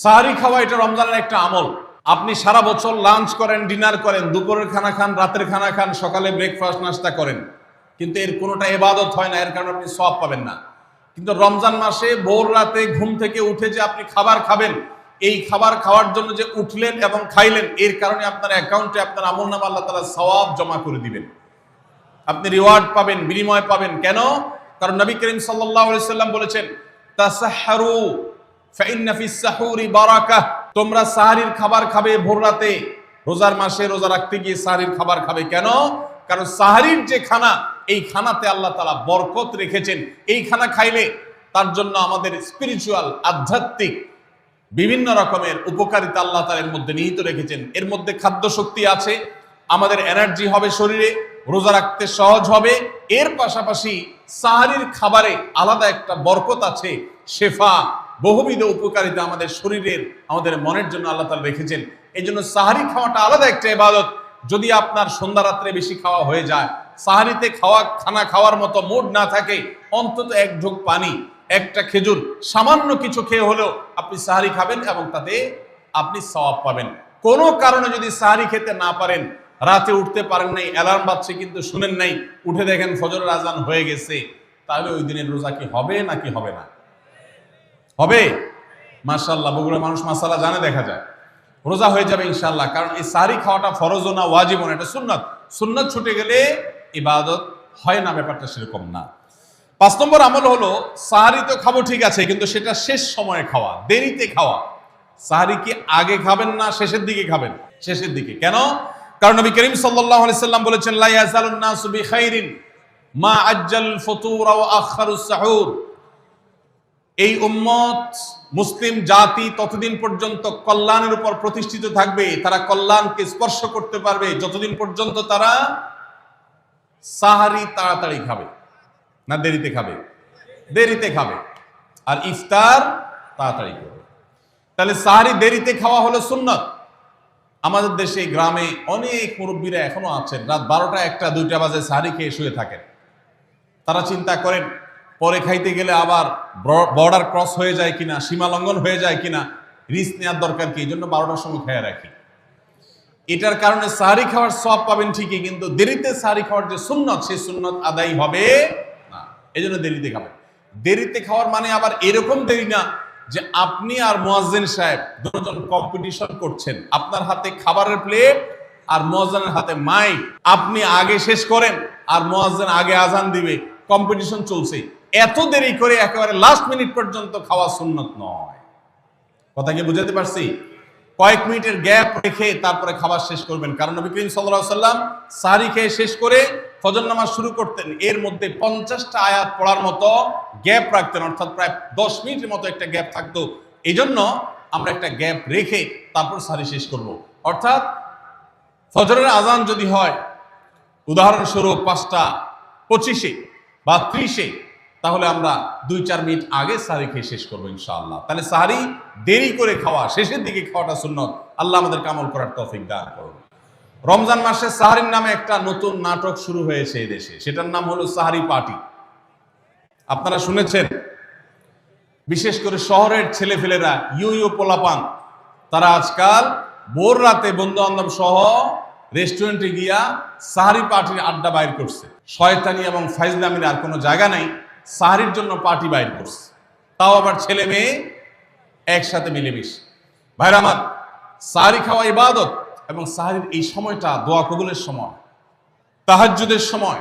সাহারি খাওয়া এটা রমজানের একটা আমল। আপনি সারা বছর লাঞ্চ করেন, ডিনার করেন, দুপুরের খানা খান, রাতের খানা খান, সকালে ব্রেকফাস্ট নাস্তা করেন, কিন্তু এর কোনোটা ইবাদত হয় না, এর কারণে আপনি সওয়াব পাবেন না। কিন্তু রমজান মাসে ভোর রাতে ঘুম থেকে উঠে যে আপনি খাবার খাবেন, এই খাবার খাওয়ার জন্য যে উঠলেন এবং খাইলেন, এর কারণে আপনার অ্যাকাউন্টে আপনার আমলনামা আল্লাহ তাআলা সওয়াব জমা করে দিবেন, আপনি রিওয়ার্ড পাবেন, বিনিময় পাবেন। কেন? কারণ নবী করিম সাল্লাল্লাহু আলাইহি সাল্লাম বলেছেন, তাসাহহারু ফাইন্না ফিস সাহুরি বারাকাহ। তোমরা সাহরির খাবার খাবে ভোর রাতে। রোজার মাসে রোজা রাখতে গিয়ে সাহরির খাবার খাবে কেন? কারণ সাহরির যে খানা, এই খানাতে আল্লাহ তাআলা বরকত রেখেছেন। এই খানা খাইলে তার জন্য আমাদের স্পিরিচুয়াল, আধ্যাত্মিক বিভিন্ন রকমের উপকারিতা আল্লাহ তাআলা এর মধ্যে নিহিত রেখেছেন। এর মধ্যে খাদ্য শক্তি আছে, আমাদের এনার্জি হবে শরীরে, রোজা রাখতে সহজ হবে। এর পাশাপাশি সাহরির খাবারে আলাদা একটা বরকত আছে, শেফা, বহুবিধ উপকারিতা আমাদের শরীরের, আমাদের মনের জন্য আল্লাহ তাআলা রেখেছেন। এই জন্য সাহরি খাওয়াটা আলাদা একটা ইবাদত। যদি আপনার সন্ধ্যা রাত্রে বেশি খাওয়া হয়ে যায়, সাহরিতে খানা খাওয়ার মতো মুড না থাকে, অন্তত এক ঢোক পানি, একটা খেজুর, সামান্য কিছু খেয়ে হলেও আপনি সাহরি খাবেন এবং তাতে আপনি সওয়াব পাবেন। কোনো কারণে যদি সাহরি খেতে না পারেন, রাতে উঠতে পারেন নাই, অ্যালার্ম বাজছে কিন্তু শুনেন নাই, উঠে দেখেন ফজরের আজান হয়ে গেছে, তাহলে ওই দিনের রোজা কি হবে নাকি হবে না? হবে। মাশাআল্লাহ, বগুড়ার মানুষ মাসালা জানে, দেখা যায় রোজা হয়ে যাবে ইনশাআল্লাহ। কারণ এই সাহরি খাওয়াটা ফরজও না, ওয়াজিবও না, এটা সুন্নাত। সুন্নাত ছুটে গেলে ইবাদত হয় না, ব্যাপারটা সেরকম না। 5 নম্বর আমল হলো, সাহরি তো খাবো ঠিক আছে, কিন্তু সেটা শেষ সময়ে খাওয়া, দেরিতে খাওয়া। সাহরি কি আগে খাবেন না শেষের দিকে খাবেন? শেষের দিকে। কেন? কারণ নবী করিম সাল্লাল্লাহু আলাইহি সাল্লাম বলেছেন, লা ইয়াজালুন নাসু বিখাইরিন মা আজ্জাল ফুতুর ওয়া আখারুস সাহুর। এই উম্মত, মুসলিম জাতি ততদিন পর্যন্ত কল্যাণের উপর প্রতিষ্ঠিত থাকবে, তারা কল্যাণকে স্পর্শ করতে পারবে যতদিন পর্যন্ত তারা সাহারি তাড়াতাড়ি খাবে না দেরিতে খাবে? দেরিতে খাবে। আর ইফতার তাড়াতাড়ি করবে। তাহলে সাহারি দেরিতে খাওয়া হলো সুন্নাত। আমাদের দেশে গ্রামে অনেক মুরব্বীরা এখনো আছেন, রাত 12টা, 1টা, 2টা বাজে সাহারি খেয়ে শুয়ে থাকেন। তারা চিন্তা করেন পরে খাইতে গেলে আবার বর্ডার ক্রস হয়ে যায় কিনা, সীমা লঙ্ঘন হয়ে যায় কিনা, রিস্ক নেওয়ার দরকার কি, এই জন্য 12টার সময় খেয়ে রাখি। এটার কারণে সাহারি খাওয়ার সওয়াব পাবেন ঠিকই, কিন্তু দেরিতে সাহারি খাওয়ার যে সুন্নত, সেই সুন্নত আদায় হবে না। এই জন্য দেরিতে খাবেন। দেরিতে খাওয়ার মানে আবার এরকম দেরি না যে আপনি আর মুয়াজ্জিন সাহেব দুজন কম্পিটিশন করছেন, আপনার হাতে খাবারের প্লেট আর মুয়াজ্জিনের হাতে মাইক, আপনি আগে শেষ করেন আর মুয়াজ্জিন আগে আজান দিবে, কম্পিটিশন চলছে। এত দেরি করে একেবারে লাস্ট মিনিট পর্যন্ত খাওয়া সুন্নত নয়। কথা কি বুঝাতে পারছি? কয়েক মিনিটের গ্যাপ রেখে তারপরে খাবার শেষ করবেন। কারণ নবী করিম সাল্লাল্লাহু আলাইহি সাল্লাম সাহরি খেয়ে শেষ করে ফজর নামাজ শুরু করতেন, এর মধ্যে 50টা আয়াত পড়ার মতো গ্যাপ রাখতেন, অর্থাৎ প্রায় 10 মিনিটের মতো একটা গ্যাপ থাকতো। এই জন্য আমরা একটা গ্যাপ রেখে তারপর সাহরি শেষ করব। অর্থাৎ ফজরের আজান যদি হয় উদাহরণস্বরূপ 5টা 25-এ বা 30-এ, তাহলে আমরা 2-4 মিনিট আগে সাহরি খেয়ে শেষ করবো ইনশাআল্লাহ। তাহলে সাহরি দেরি করে খাওয়া, শেষের দিকে খাওয়াটা সুন্নত। আল্লাহ আমাদেরকে আমল করার তৌফিক দান করুন। রমজান মাসে সাহরির নামে একটা নতুন নাটক শুরু হয়েছে এই দেশে, সেটার নাম হলো সাহরি পার্টি। আপনারা শুনেছেন? বিশেষ করে শহরের ছেলেফেলেরা, ইউ পোলাপান, তারা আজকাল ভোর রাতে বন্ধু বান্ধব সহ রেস্টুরেন্টে গিয়া সাহরি পার্টির আড্ডা বাইর করছে। শয়তানি এবং ফাইজলামির আর কোনো জায়গা নাই, সাহরির জন্য পার্টি বাইর করছে, তাও আবার ছেলে মেয়ে একসাথে মিলেমিশে। ভাইরা আমার, সাহরি খাওয়া ইবাদত, এবং সাহরির এই সময়টা দোয়া কবুলের সময়, তাহাজ্জুদের সময়।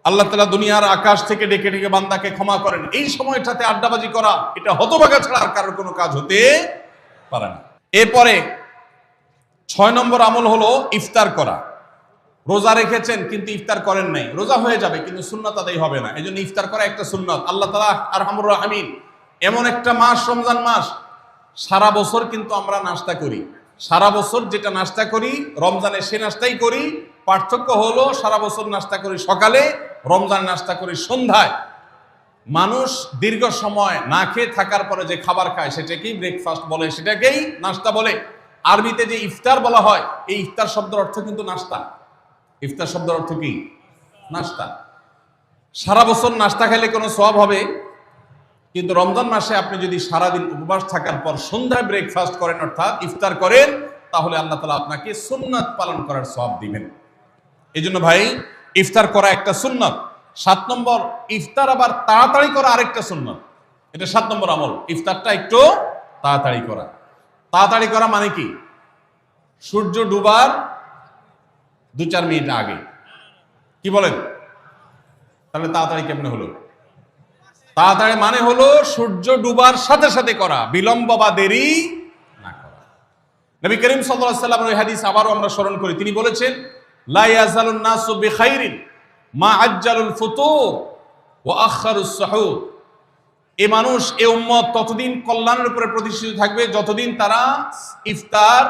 আল্লাহ তাআলা দুনিয়ার আকাশ থেকে ডেকে ডেকে বান্দাকে ক্ষমা করেন। এই সময়টাতে আড্ডাবাজি করা, এটা হতভাগা ছাড়া আর কারোর কোনো কাজ হতে পারে না। এরপরে 6 নম্বর আমল হলো ইফতার করা। রোজা রেখেছেন কিন্তু ইফতার করেন নাই, রোজা হয়ে যাবে কিন্তু সুন্নাত আদায় হবে না। এই জন্য ইফতার করা একটা সুন্নাত। আল্লাহ তাআলা আরহামুর রাহিমিন, এমন একটা মাস রমজান মাস, সারা বছর কিন্তু আমরা নাস্তা করি, সারা বছর যেটা নাস্তা করি রমজানে সে নাস্তাই করি। পার্থক্য হলো সারা বছর নাস্তা করি সকালে, রমজান নাস্তা করি সন্ধ্যায়। মানুষ দীর্ঘ সময় না খেয়ে থাকার পরে যে খাবার খায় সেটাকেই ব্রেকফাস্ট বলে, সেটাকেই নাস্তা বলে। আরবিতে যে ইফতার বলা হয়, এই ইফতার শব্দের অর্থ কিন্তু নাস্তা। ইফতার শব্দের অর্থ কি? নাস্তা। সারা বছর নাস্তা খেলে কোনো সওয়াব হবে? কিন্তু রমজান মাসে আপনি যদি সারাদিন উপবাস থাকার পর সন্ধ্যায় ব্রেকফাস্ট করেন, অর্থাৎ ইফতার করেন, তাহলে আল্লাহ তাআলা আপনাকে সুন্নাত পালন করার সওয়াব দিবেন। এই জন্য ভাই, ইফতার করা একটা সুন্নাত। 7 নম্বর, ইফতার আবার তাড়াতাড়ি করা আরেকটা সুন্নাত। এটা 7 নম্বর আমল, ইফতারটা একটু তাড়াতাড়ি করা। তাড়াতাড়ি করা মানে কি? সূর্য ডুবার 2-4 মিনিট আগে। কি বলেন? তাহলে তাড়াতাড়ি কেমনে হলো? তাড়াতাড়ি মানে হলো সূর্য ডুবার সাথে সাথে করা, বিলম্ব বা দেরি না করা। নবী করিম সাল্লাল্লাহু আলাইহি ওয়াসাল্লামের হাদিস আবারও আমরা স্মরণ করি। তিনি বলেছেন, লা ইয়াজালুন নাসু বিখাইরিন মা আজ্জালুল ফুতুর ওয়া আখারুস সুহুর। এই মানুষ, এই উম্মত ততদিন কল্যাণের উপরে প্রতিষ্ঠিত থাকবে যতদিন তারা ইফতার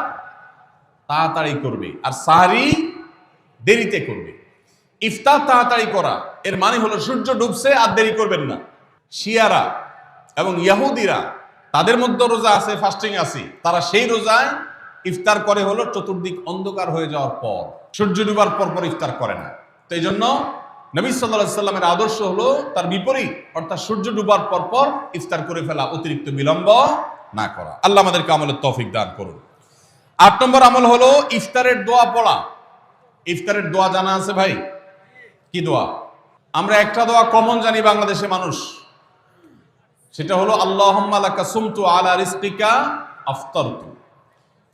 তাড়াতাড়ি করবে আর সাহরি দেরিতে করবে। ইফতার তাড়াতাড়ি করা এর মানে হলো সূর্য ডুবছে আর দেরি করবেন না। শিয়ারা এবং ইহুদিরা, তাদের মধ্যে রোজা আছে, ফাস্টিং আছে, তারা সেই রোজায় ইফতার করে হলো চতুর্দিক অন্ধকার হয়ে যাওয়ার পর, সূর্য ডুবার পর পর ইফতার করে না। তো এই জন্য নবী সাল্লাল্লাহু আলাইহি সাল্লামের আদর্শ হলো তার বিপরীত, অর্থাৎ সূর্য ডুবার পর পর ইফতার করে ফেলা, অতিরিক্ত বিলম্ব না করা। আল্লাহ আমাদেরকে আমলের তৌফিক দান করুন। 8 নম্বর আমল হলো ইফতারের দোয়া পড়া। ইফতারের দোয়া জানা আছে ভাই? কি দোয়া? আমরা একটা দোয়া কমন জানি বাংলাদেশে মানুষ, সেটা হলো আল্লাহুম্মা লাকা সুমতু আলা রিজকিকা আফতারতু।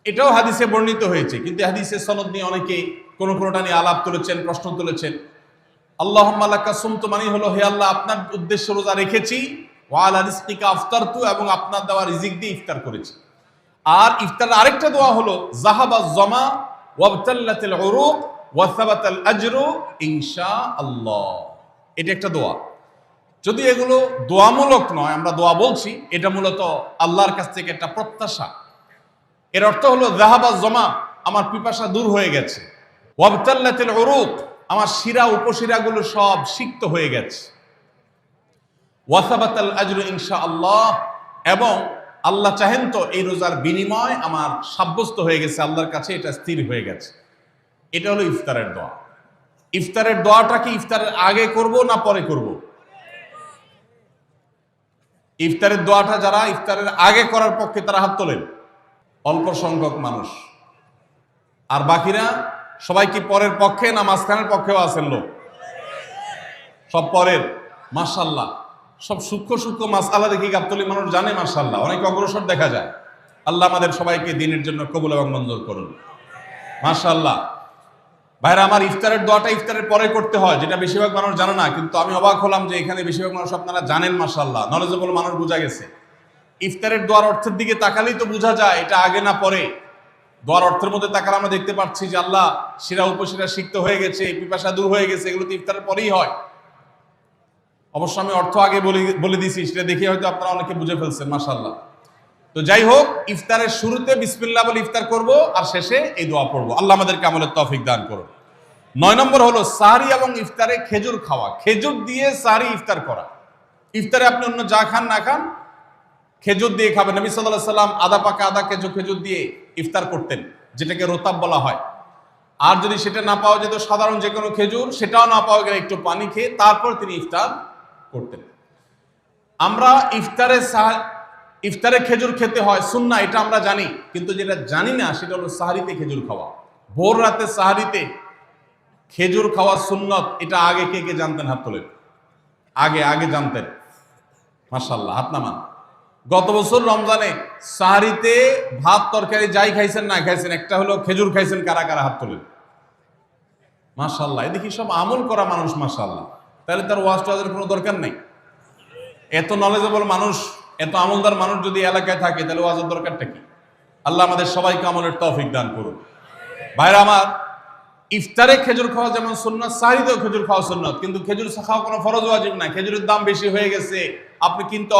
এটাও হাদিসে বর্ণিত হয়েছে, কিন্তু হাদিসের সনদ নিয়ে অনেকে কোনটা নিয়ে আলাপ তুলেছেন, প্রশ্ন তুলেছেন। আল্লাহুম্মা লাকা সুমতু মানে হলো, হে আল্লাহ, আপনার উদ্দেশ্যে রোজা রেখেছি, ওয়া আলা রিজকিকা আফতারতু, এবং আপনার দেওয়া রিজিক দিয়ে ইফতার করেছি। আর ইফতারের আরেকটা দোয়া হলো যাহাবাজ জামা ওয়াবতাল্লাতিল উরুক ওয়া সাবাতাল আজরু ইনশাআল্লাহ। এটা একটা দোয়া। যদি এগুলো দোয়ামূলক নয়, আমরা দোয়া বলছি, এটা মূলত আল্লাহর কাছ থেকে একটা প্রত্যাশা। এর অর্থ হলো যাহাবাজ জামা, আমার পিপাসা দূর হয়ে গেছে, ওয়াবতাল্লাতিল উরুক, আমার শিরা উপশিরাগুলো সব সিক্ত হয়ে গেছে, ওয়া সাবাতাল আজরু ইনশাআল্লাহ, এবং আল্লাহ চাহেন তো এই রোজার বিনিময় আমার সাব্যস্ত হয়ে গেছে, আল্লাহর কাছে এটা স্থির হয়ে গেছে। এটা হলো ইফতারের দোয়া। ইফতারের দোয়াটা কি ইফতারের আগে করব না পরে করব? ইফতারের দোয়াটা যারা ইফতারের আগে করার পক্ষে তারা হাত তোলেন, অল্প সংখ্যক মানুষ। আর বাকিরা সবাই কি পরের পক্ষে না মাঝখানের পক্ষেও আছেন লোক? সব পরের। মাশাআল্লাহ, সব সূক্ষ্ম সূক্ষ্ম মাসআলা দেখি গাবতলী মানুষ জানে, মাশাআল্লাহ, অনেক অগ্রসর দেখা যায়। আল্লাহ আমাদের সবাইকে দ্বীনের জন্য কবুল এবং মঞ্জুর করুন। মাশাআল্লাহ। ভাইরা আমার, ইফতারের দোয়াটা ইফতারের পরে করতে হয়, যেটা বেশিরভাগ মানুষ জানে না, কিন্তু আমি অবাক হলাম যে এখানে বেশিরভাগ মানুষ আপনারা জানেন। মাশাআল্লাহ, নলেজেবল মানুষ, বোঝা গেছে। ইফতারের দোয়ার অর্থের দিকে তাকালেই তো বোঝা যায় এটা আগে না পরে। দোয়ার অর্থের মধ্যে তাকালে আমরা দেখতে পাচ্ছি যে আল্লাহ শিরা উপশিরা সিক্ত হয়ে গেছে, পিপাসা দূর হয়ে গেছে, এগুলো তো ইফতারের পরেই হয়। অবশ্য আমি অর্থ আগে বলে দিয়েছি, সেটা দেখে হয়তো আপনারা অনেকে বুঝে ফেলছেন। মাশাআল্লাহ। তো যাই হোক, ইফতারের শুরুতে বিসমিল্লাহ বলে ইফতার করব, আর শেষে এই দোয়া পড়বো। আল্লাহ আমাদেরকে আমলের তৌফিক দান করুন। 9 নম্বর হলো সাহরি এবং ইফতারে খেজুর খাওয়া। খেজুর দিয়ে সাহরি ইফতার করা। ইফতারে আপনি অন্য যা খান না খান, খেজুর দিয়ে খাবেন। নবী সাল্লাল্লাহু আলাইহি সাল্লাম আদা পাকা আদা খেজুর দিয়ে ইফতার করতেন, যেটাকে রোতাব বলা হয়। আর যদি সেটা না পাওয়া যেত, সাধারণ যে কোনো খেজুর, সেটাও না পাওয়া গেলে একটু পানি খেয়ে তারপর তিনি ইফতার করতেন। আমরা ইফতারে খেজুর খেতে হয় সুন্নাহ, এটা আমরা জানি, কিন্তু যেটা জানি না সেটা হলো সাহরিতে খেজুর খাওয়া। ভোর রাতে সাহরিতে খেজুর খাওয়া সুন্নত। এটা আগে কে কে জানতেন? হাত তোলেন। আগে জানতেন? মাশাআল্লাহ, হাত নামান। গত বছর রমজানে সাহরিতে ভাত তরকারি যাই খাইছেন না খাইছেন, একটা হলো খেজুর খাইছেন, কারা কারা হাত তোলেন? মাশাআল্লাহ। এদিকে সব আমল করা মানুষ, মাশাআল্লাহ। তাহলে তার ওয়াজ টোয়াজের কোনো দরকার নেই। এত নলেজেবল মানুষ, এত আমলদার মানুষ যদি এলাকায় থাকে, তাহলে ওয়াজের দরকারটা কি? আল্লাহ আমাদের সবাইকে আমলের তৌফিক দান করুন। ভাইরা আমার, ইফতারে খেজুর খাওয়া যেমন সুন্নাত, সাহরিতেও খেজুর খাওয়া সুন্নাত, কিন্তু খেজুর খাওয়া কোনো ফরজ ওয়াজিব না। খেজুরের দাম বেশি হয়ে গেছে, আপনি কিন্তু